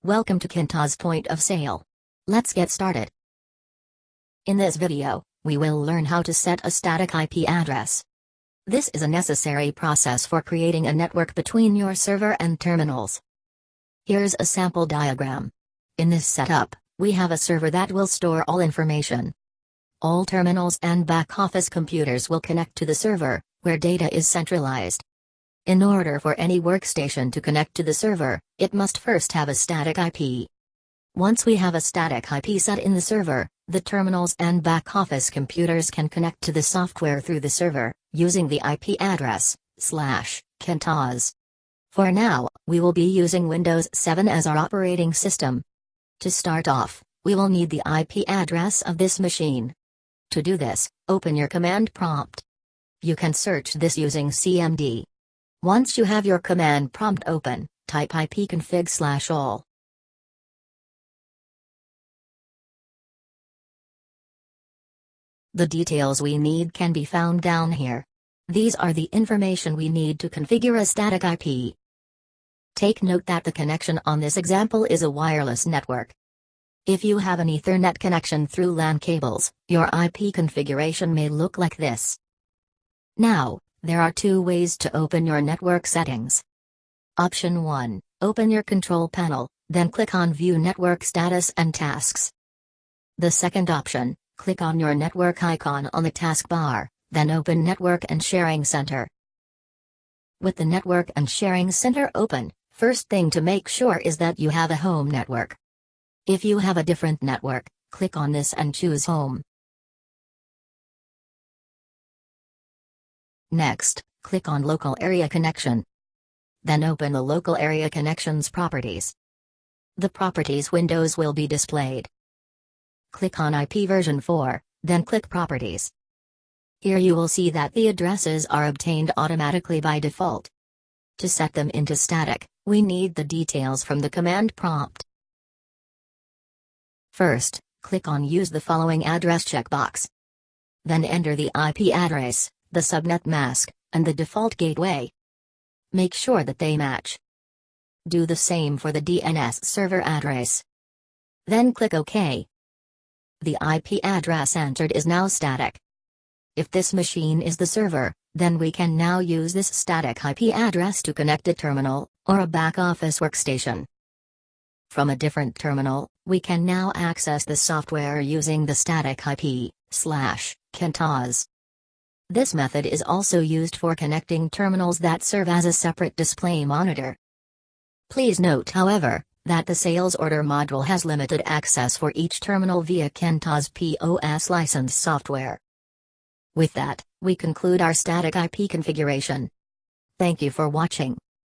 Welcome to Kintoz Point of Sale. Let's get started. In this video, we will learn how to set a static IP address. This is a necessary process for creating a network between your server and terminals. Here's a sample diagram. In this setup, we have a server that will store all information. All terminals and back-office computers will connect to the server, where data is centralized. In order for any workstation to connect to the server, it must first have a static IP. Once we have a static IP set in the server, the terminals and back-office computers can connect to the software through the server, using the IP address, /Kintoz. For now, we will be using Windows 7 as our operating system. To start off, we will need the IP address of this machine. To do this, open your command prompt. You can search this using CMD. Once you have your command prompt open, type ipconfig/all. The details we need can be found down here. These are the information we need to configure a static IP. Take note that the connection on this example is a wireless network. If you have an Ethernet connection through LAN cables, your IP configuration may look like this. Now, there are two ways to open your network settings. Option 1, open your control panel, then click on View Network Status and Tasks. The second option, click on your network icon on the taskbar, then open Network and Sharing Center. With the Network and Sharing Center open, first thing to make sure is that you have a home network. If you have a different network, click on this and choose Home. Next, click on Local Area Connection. Then open the Local Area Connections properties. The properties windows will be displayed. Click on IP version 4, then click Properties. Here you will see that the addresses are obtained automatically by default. To set them into static, we need the details from the command prompt. First, click on Use the following address checkbox. Then enter the IP address, the subnet mask, and the default gateway. Make sure that they match. Do the same for the DNS server address. Then click OK. The IP address entered is now static. If this machine is the server, then we can now use this static IP address to connect a terminal, or a back-office workstation. From a different terminal, we can now access the software using the static IP, /Kintoz. This method is also used for connecting terminals that serve as a separate display monitor. Please note, however, that the sales order module has limited access for each terminal via Kintoz POS licensed software. With that, we conclude our static IP configuration. Thank you for watching.